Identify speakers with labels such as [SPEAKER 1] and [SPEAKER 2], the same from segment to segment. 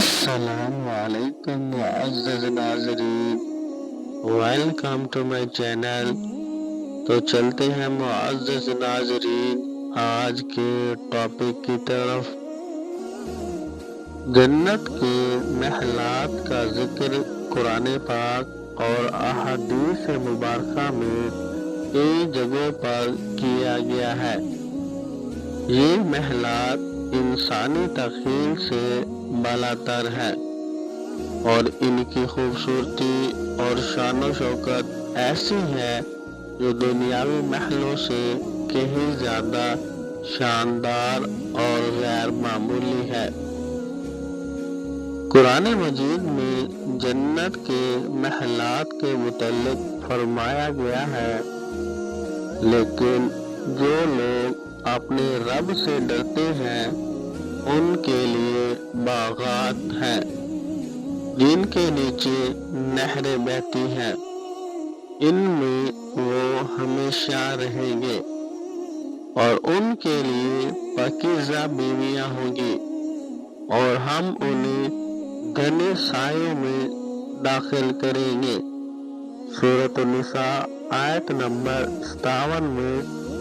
[SPEAKER 1] السلام علیکم معزز ناظرین، ویلکم ٹو مائی چینل۔ تو چلتے ہیں معزز ناظرین آج کے ٹاپک کی طرف۔ جنت کے محلات کا ذکر قرآن پاک اور احادیث مبارکہ میں کئی جگہوں پر کیا گیا ہے۔ یہ محلات انسانی تخیل سے بالاتر ہے اور ان کی خوبصورتی اور شان و شوکت ایسی ہے جو دنیاوی محلوں سے کہیں زیادہ شاندار اور غیر معمولی ہے۔ قرآن مجید میں جنت کے محلات کے متعلق فرمایا گیا ہے، لیکن جو لوگ اپنے رب سے ڈرتے ہیں ان کے لیے باغات ہیں جن کے نیچے نہریں بہتی ہیں، ان میں وہ ہمیشہ رہیں گے اور ان کے لیے پاکیزہ بیویاں ہوں گی اور ہم انہیں گھنے سایوں میں داخل کریں گے۔ سورۃ النساء آیت نمبر 57 میں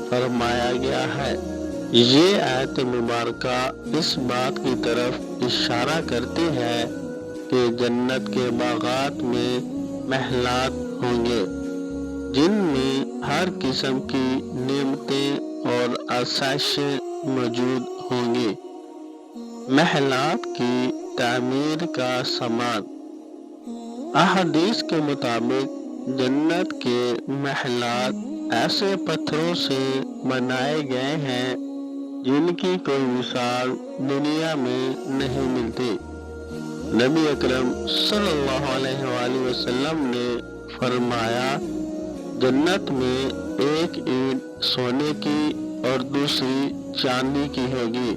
[SPEAKER 1] فرمایا گیا ہے۔ یہ آیت مبارکہ اس بات کی طرف اشارہ کرتی ہے کہ جنت کے باغات میں محلات ہوں گے جن میں ہر قسم کی نعمتیں اور آسائشیں موجود ہوں گی۔ محلات کی تعمیر کا سامان۔ احادیث کے مطابق جنت کے محلات ایسے پتھروں سے بنائے گئے ہیں جن کی کوئی مثال دنیا میں نہیں ملتی۔ نبی اکرم صلی اللہ علیہ وآلہ وسلم نے فرمایا، جنت میں ایک اینٹ سونے کی اور دوسری چاندی کی ہوگی،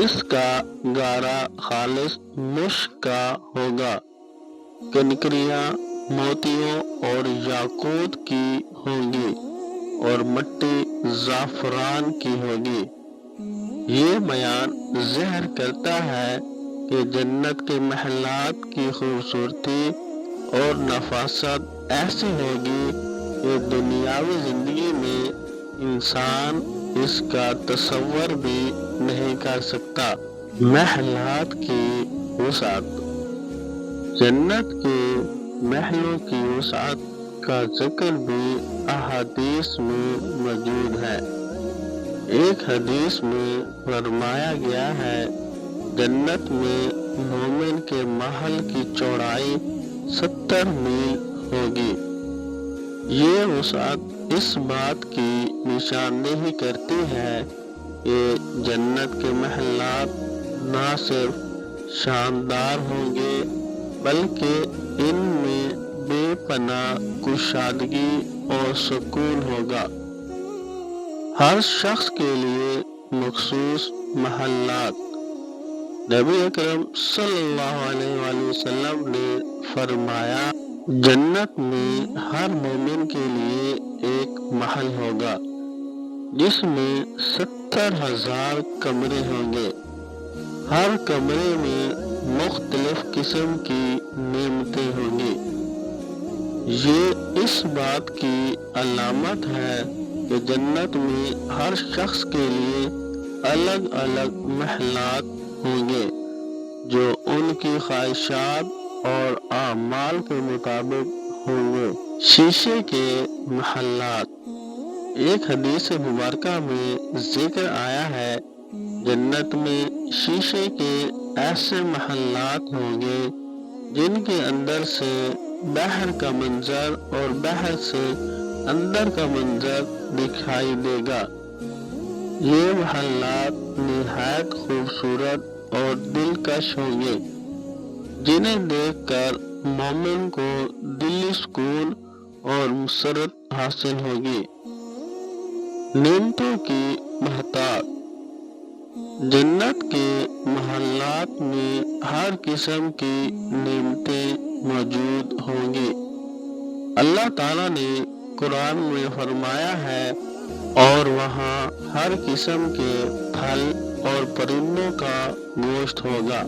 [SPEAKER 1] اس کا گارا خالص مشک کا ہوگا، کنکریاں موتیوں اور یاقوت کی ہوں گی اور مٹی زعفران کی ہوگی۔ یہ بیان ظاہر کرتا ہے کہ جنت کے محلات کی خوبصورتی اور نفاست ایسی ہوگی کہ دنیاوی زندگی میں انسان اس کا تصور بھی نہیں کر سکتا۔ محلات کی وسعت۔ جنت کے محلوں کی وسعت کا ذکر بھی احادیث میں موجود ہے۔ ایک حدیث میں فرمایا گیا ہے، جنت میں مومن کے محل کی چوڑائی 70 میل ہوگی۔ یہ وسعت اس بات کی نشاندہی کرتی ہے کہ جنت کے محلات نہ صرف شاندار ہوں گے بلکہ ان میں بے پناہ کشادگی اور سکون ہوگا۔ ہر شخص کے لیے مخصوص محلات۔ نبی اکرم صلی اللہ علیہ وآلہ وسلم نے فرمایا، جنت میں ہر مومن کے لیے ایک محل ہوگا جس میں 70,000 کمرے ہوں گے۔ ہر کمرے میں مختلف قسم کی نعمتیں ہوں گی۔ یہ اس بات کی علامت ہے کہ جنت میں ہر شخص کے لیے الگ الگ محلات ہوں گے جو ان کی خواہشات اور اعمال کے مطابق ہوں گے۔ شیشے کے محلات۔ ایک حدیث مبارکہ میں ذکر آیا ہے، جنت میں شیشے کے ایسے محلات ہوں گے جن کے اندر سے بحر کا منظر اور بحر سے اندر کا منظر دکھائی دے گا۔ یہ محلات نہایت خوبصورت اور دلکش ہوں گے جنہیں دیکھ کر مومن کو دلی سکون اور مسرت حاصل ہوگی۔ نعمتوں کی بہتات۔ جنت کے محلات میں ہر قسم کی نعمتیں موجود ہوں گی۔ اللہ تعالیٰ نے قرآن میں فرمایا ہے، اور وہاں ہر قسم کے پھل اور پرندوں کا گوشت ہوگا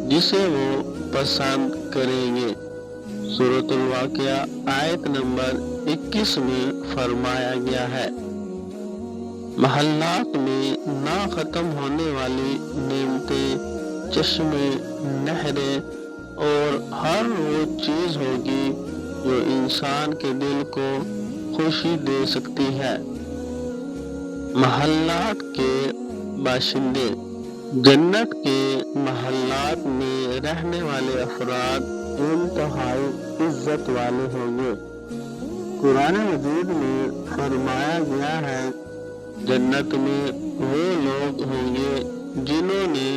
[SPEAKER 1] جسے وہ پسند کریں گے۔ سورۃ الواقعہ آیت نمبر 21 میں فرمایا گیا ہے، محلات میں نہ ختم ہونے والی نعمتیں، چشمے، نہریں اور ہر وہ چیز ہوگی جو انسان کے دل کو خوشی دے سکتی ہے۔ محلات کے باشندے، جنت کے محلات میں رہنے والے افراد انتہائی عزت والے ہوں گے۔ قرآن مجید میں فرمایا گیا ہے، جنت میں وہ لوگ ہوں گے جنہوں نے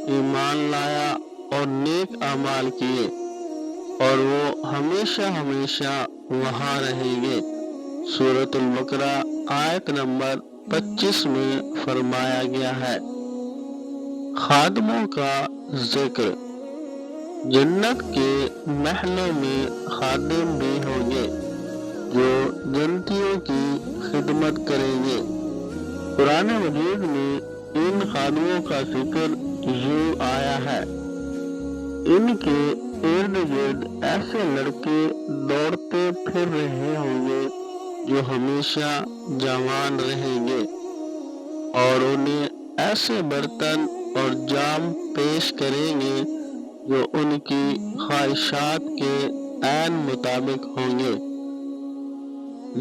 [SPEAKER 1] ایمان لایا اور نیک اعمال کیے، اور وہ ہمیشہ ہمیشہ وہاں رہیں گے۔ سورۃ البقرہ آیت نمبر 25 میں فرمایا گیا ہے، خادموں کا ذکر، جنت کے محلوں میں خادم بھی ہوں گے جو جنتیوں کی خدمت کریں گے۔ قرآن مجید میں ان خادموں کا ذکر یوں آیا ہے، ان کے ارد گرد ایسے لڑکے دوڑتے پھر رہے ہوں گے جو ہمیشہ جوان رہیں گے، اور انہیں ایسے برتن اور جام پیش کریں گے جو ان کی خواہشات کے عین مطابق ہوں گے۔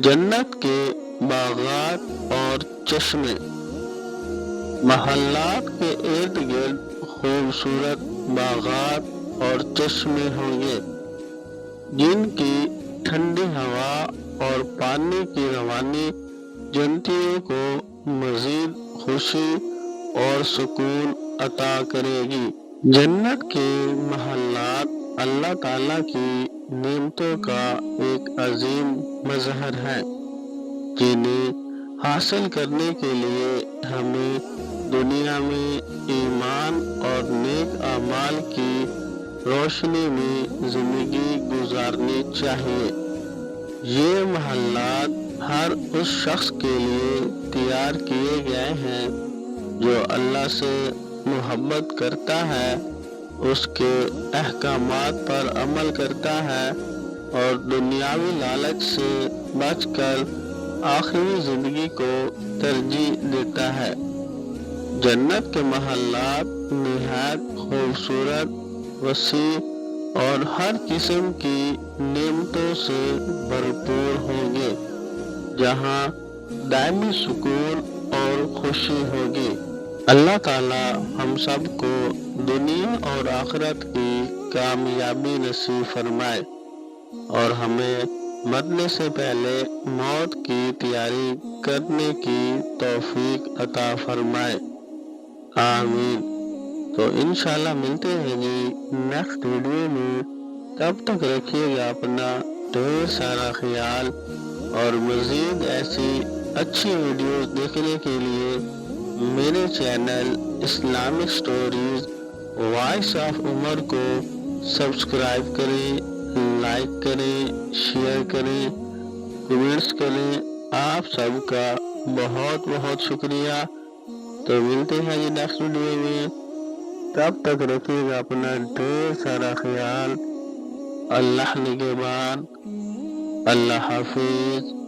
[SPEAKER 1] جنت کے باغات اور چشمے، محلات کے ارد گرد خوبصورت باغات اور چشمے ہوں گے جن کی ٹھنڈی ہوا اور پانی کی روانی جنتیوں کو مزید خوشی اور سکون عطا کرے گی۔ جنت کے محلات اللہ تعالیٰ کی نعمتوں کا ایک عظیم مظہر ہے، جنہیں حاصل کرنے کے لیے ہمیں دنیا میں ایمان اور نیک اعمال کی روشنی میں زندگی گزارنی چاہیے۔ یہ محلات ہر اس شخص کے لیے تیار کیے گئے ہیں جو اللہ سے محبت کرتا ہے، اس کے احکامات پر عمل کرتا ہے اور دنیاوی لالچ سے بچ کر آخری زندگی کو ترجیح دیتا ہے۔ جنت کے محلات نہایت خوبصورت، وسیع اور ہر قسم کی نعمتوں سے بھرپور ہوں گے، جہاں دائمی سکون اور خوشی ہوگی۔ اللہ تعالی ہم سب کو دنیا اور آخرت کی کامیابی نصیب فرمائے اور ہمیں مرنے سے پہلے موت کی تیاری کرنے کی توفیق عطا فرمائے، آمین۔ تو انشاءاللہ ملتے ہیں جی نیکسٹ ویڈیو میں، تب تک رکھیے گا اپنا ڈھیر سارا خیال، اور مزید ایسی اچھی ویڈیوز دیکھنے کے لیے میرے channel Islamic stories voice of Umar کو سبسکرائب کریں، لائک کریں، شیئر کریں، کمنٹس کریں۔ آپ سب کا بہت بہت شکریہ۔ تو ملتے ہیں یہ نیکسٹ ویڈیو میں، تب تک رکھیے گا اپنا ڈھیر سارا خیال۔ اللہ نگہبان، اللہ حافظ۔